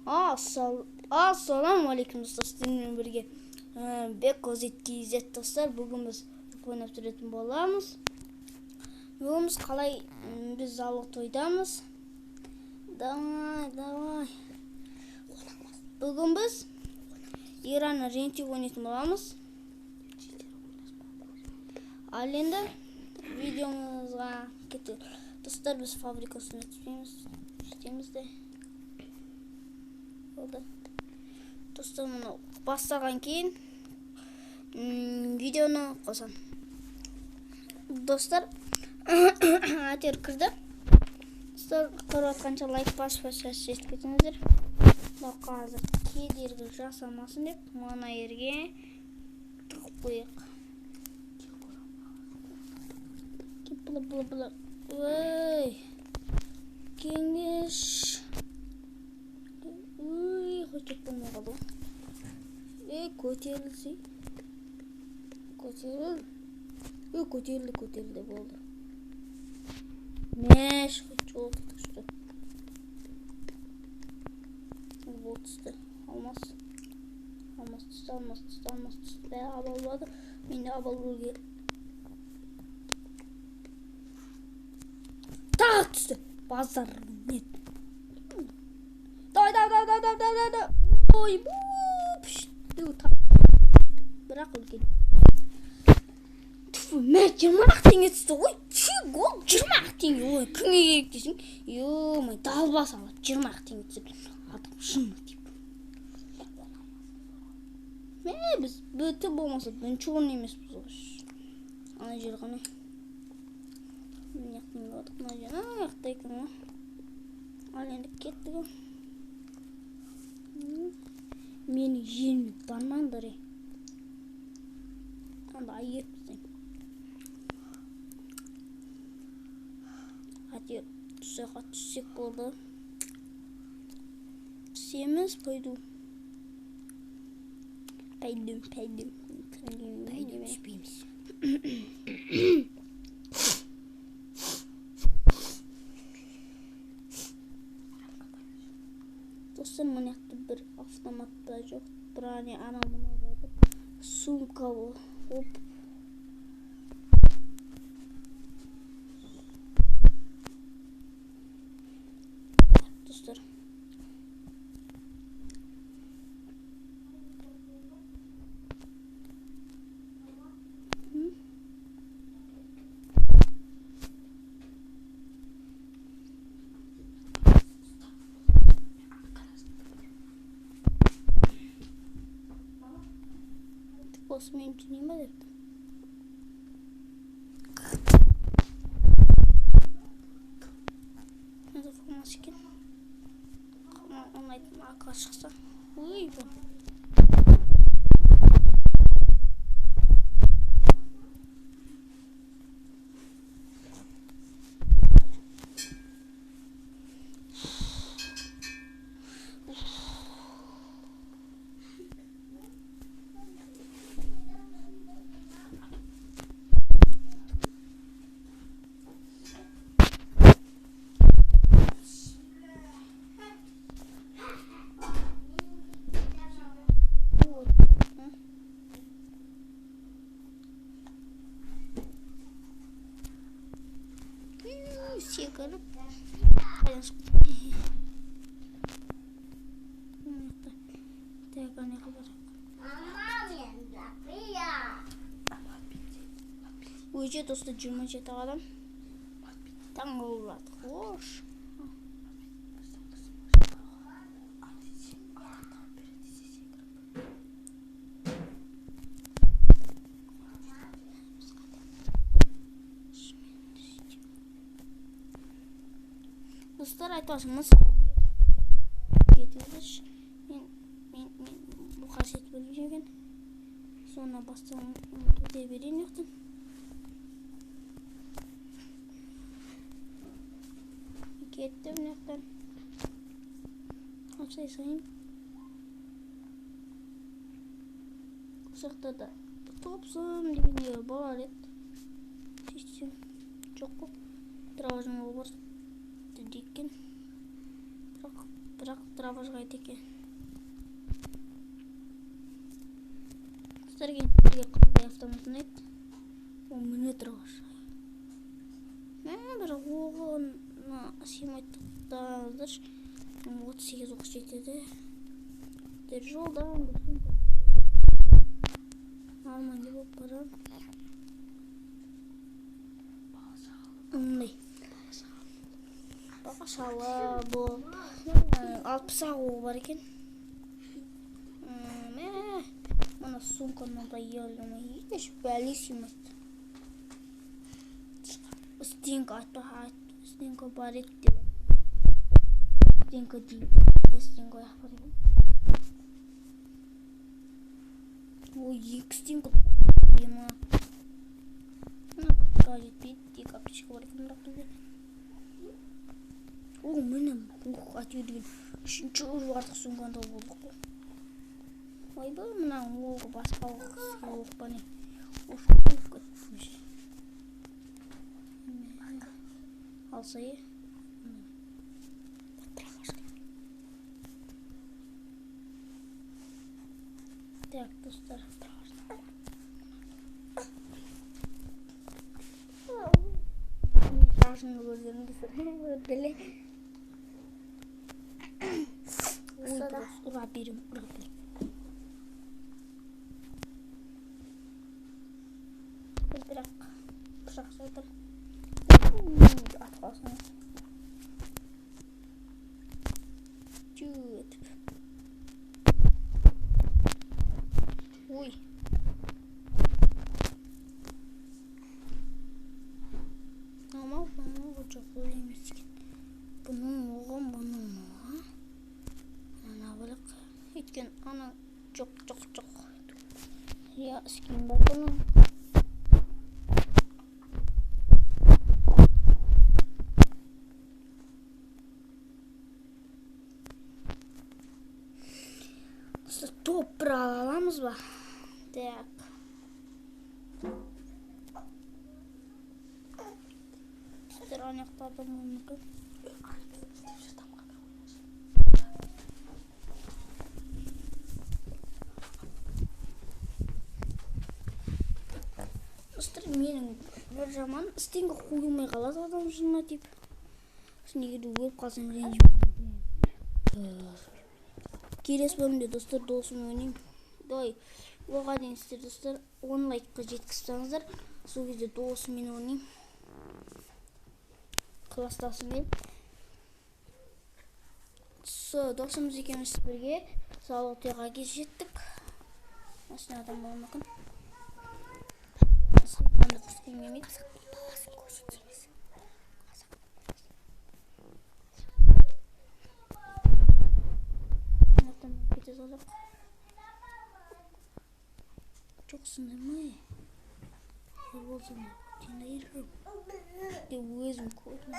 Assalamu алейкум достар, сіздермен бірге Бек OZ достар. Бүгін біз ойнап жүретін боламыз. Бүгін біз қалай біз залы тойдамыз. Давай. Бүгін біз Иран рентик ойнайтын боламыз. Ал енді видеомызға кетейік. Достар, біз фабрикасын өтпейміз де. Достар, мұны бастаған кейін видеоны қосам. Достар, әтер кірді. Достар, көріп атқанша лайк басып жіберіп кетіңіздер. Қазір кедергі жасамасын деп мына жерге тығып қояйық. Бұла. Ой, кеңеш. Хочет болмай қалды. Көтерілсей. Көтерілді болды. Мәш, жоқ түсті. Бұл түсті. Алмас түсті. Абал болады. Менде абал бөлге. Тағы түсті. Базар нет. Да. Ой, бірақ өлген. Түфі, мә, 20 теңге түсті. Ой, гол 20 теңге. Ой, кімге керек дейсің? Май, далбас алып 20 теңге түсіп. Адам шыны деп. Мә, біз бөті болмаса, чуғын емес біз. Ана жер ғана. Мен яқтың ғадық. Мына жер, яқта екен ға. Ал енді кеттігі. Мені жерме бармаңдар. Анда айып бізден. Әтер түссек болды. Түсеміз, пойду. Пойдым. Түспейміз. Достар, мұнақта бір автоматта жоқ. Біране анамына қойдық. Сумка оп. Достар. Осы мен түнейін ба депті. Мені формасы екен. Оны айтым аққа шықса. Ой, бұл. Секіріп қайдан шықты. Тәйгі не қылбады. Өйже досты 27 адам. Таңғы олады. Хош. Достар, айтпасыңыз кетіңіздер. Мен бұл қасет бөліп жеген. Соны бастан кете берейін ектім. Кеттім ектім. Қапсай сайын. Құсақта да топсым деген егі болар еді. Шешсем жоқ қоп. Драуажың ол бар. Дейкен. Бірақ бір бірақ траваж қайда екен? Сіздерге қандай автоматын айт? Ол міне траваж. Бір оғына симайттықтаңыздар. 38 оқ жетеді. Жолдан алмайды болып барам. Ондай. Бағашалы болып 60 ағуы бар екен. Мына сумканы да елімей. Еш бәлі симайт. Стенка стенка бар еді деп. Стенка дейін. Стенка аяқ бар екен. Ой, екі стенка ема. Мына жетпейді. Екі аптечка бар екен бірақ бізде. О, міне әтеудеген үшінші артық сумканы болдық қой. Ойбай, мына оғы басқа оқ па не? Оқ көтпіз. Алса е? Так, достар. Жашын көргеніңді біле. Ұра берім. Бірақ пышақ сотыр. Атқалсың. Чөтіп. Ой. Ama bana çok öyleymiş ki. Bunun oğun. Ana bırak. Hitken ana çok. Ya skin bakını. Toprak alamız mı? Так. Аяқтады мүмкін. Менің бір жаман істенге қойылмай қалады адам жынына деп. Неге өліп қалсам ренжіп. Келесі бөлімде достар досым ойнайым. Давай, оған дейін сіздер достар 10 лайкқа жеткізсеңіздер, сол кезде досыммен ойнайым. Кластасымен. Досымыз екеуміз бірге Салотияға жеттік. Осындай адам болуы мүмкін. Қандай құс келмеймейді. Баласын көрсетеміз. Мынақтан кете салдық. Жоқсыңдар ма? Болсын. Сені еркім. Де өзім көрдім.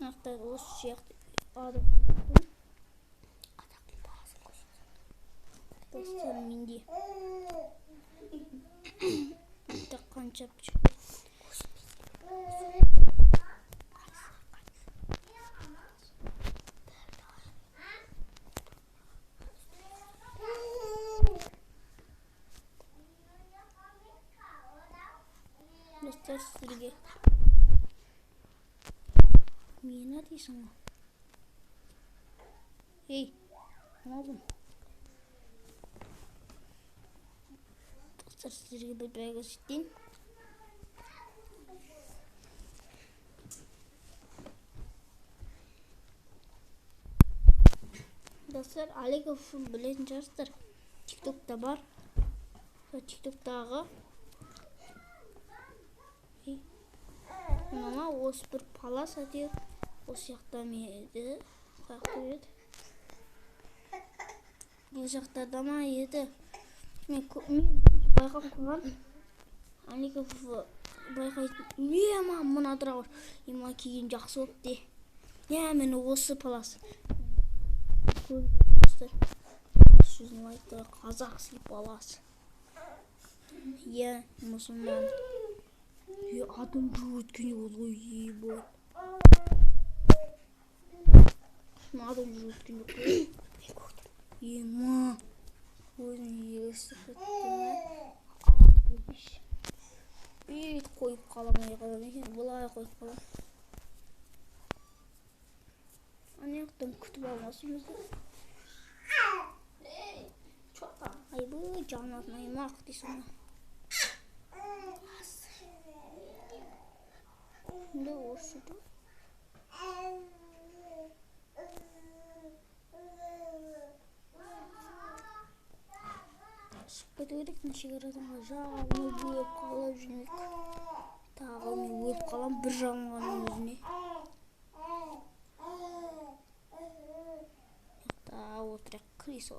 Ақтайды осы сияқты адам. Қазақтың баласын көрсетемін. Достар менде. Қаншап жүр. Достар сіздерге мені дейсің ғой. Ей, қалдым. Достар сіздерге бір бәй көрсетейін. Достар, Аликов білетін шығарсыздар. Тиктокта бар. Тиктоктағы мына осы бір палас әдеу осы жақта еді. Қаяқты еді? Бұл жақтарда ма еді? Мен байқап қойған. Аликов байқайтын. Ема мұна дұрауыр. Ема кейін жақсы болып де. Мені осы палас. Көрдіңіздер. Сөзін айтты. Қазақсы палас. Иә, мұсылман. Адам жүріп өткені ол ғой, ебой. Adam жүріп өткені ғой. Ема. Өзін елестіп өттіме. Бейт қойып қаламай қалам екен, бұлай қойып қалам. Анаяқтан күтіп алмасымызды. Айбы, жанатын аймақ дейсің. Ne olsun? Sıkıntı nişegaradan жағаны бөліп қалып жүрмек. Тағы мен өліп қалам бір жағынғанның өзіне. Та отырақ кресо.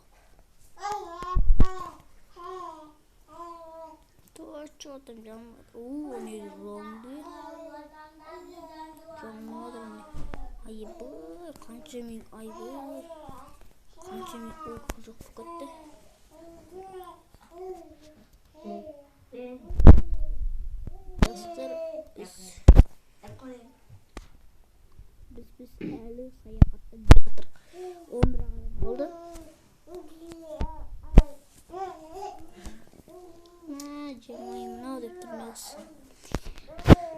То что там жанмады? Не жанды. Жанмады мне. Айбы, қанша мен айбы. Қанша мен қойқы жоқ бұқытты. Достар, біз әлі саяхаттап жатыр. 11 адам болды. Жамайымнау деп тұрмыз.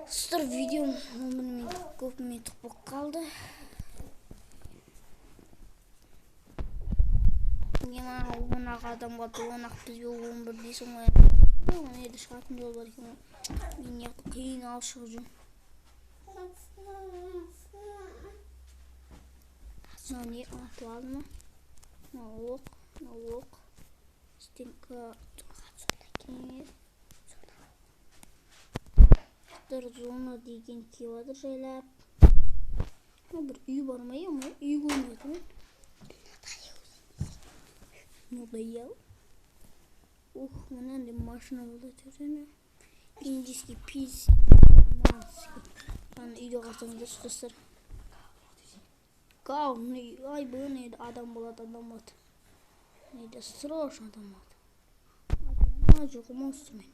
Достар, видеом 10 көп минут болып қалды. Ема 10 адамға 10 бізбе 11 дейсің ғой. Оны еді шығатын жол бар екен. Мен яқты қиын алып шығып жүрмін. Мынау не атып алды ма? Мынау оқ. Стенка зона деген кеватыр жайлап. Бір үй бар ма? Үй көрмедім. Надоел. Мынандай машина болды жүрені. Индийский пиз. Аны үйде қалсаңыздар достар. Кау, айбы нейді адам болады. Нейді страшно адам болады. Жоқ, монстрмен.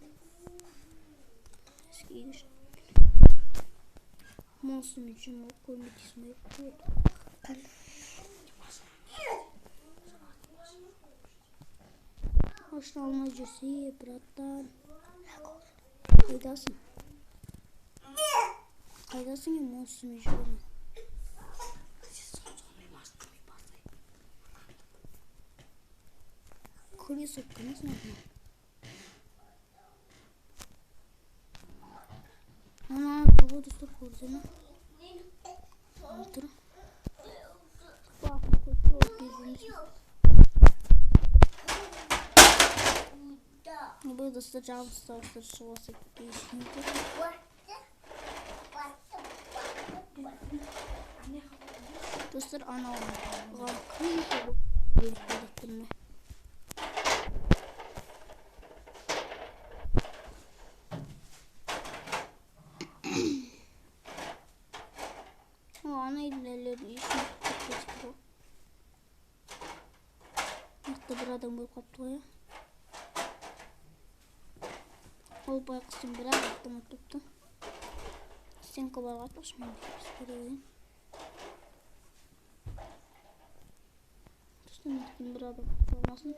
Монстрмен жұмы көрмекесін бай. Машина алмай жүрсе, браттан. Қайдасың е монстрмен жүрген? Колесо конечно. Ана другой доступ көрсеме. Тұр. Бұл достар жағымызда шығасы кейшінді. Достар анауға крипо болып көрдіктірме. Ана үйлерлерді ешін кеткетік бұл. Нақты бір адам болып қапты ғой. Ол байқыстың бір ағаттың ұтыпты. Стенка бар қатпақшы мен көрейін. Тұстан бір адам қалмасын.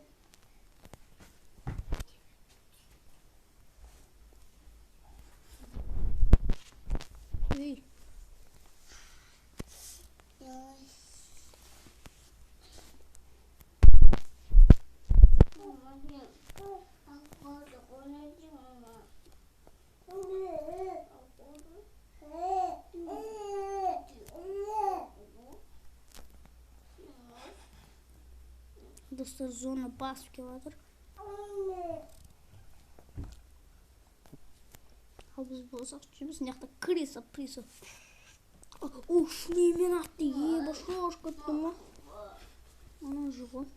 Үй. Достар, зона басып келатыр. Ал біз болсақ жүрміз, мынаяқта крисо. Шлеймен атты, ебі шош кетті ма? Ана жұғы.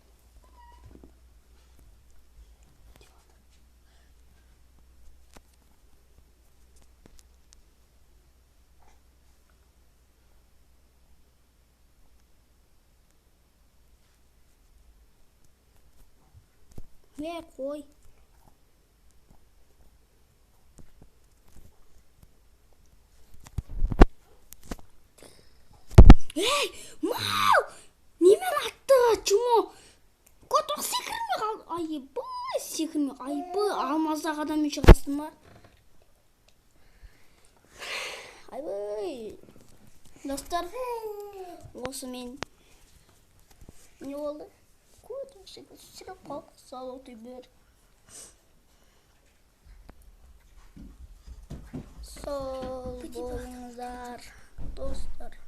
Қой. Ey, mau! Nemen attı? Çumo. Kotuk sekirme kaldı. Ayıbı, sekirme. Ayıbı, almazdak adam için kastım var. Ayıbı. Dostlar, осы мен не болды? Kotuk sekir, sirap kalk, sağ bir. Sol bolыңыздар, dostlar.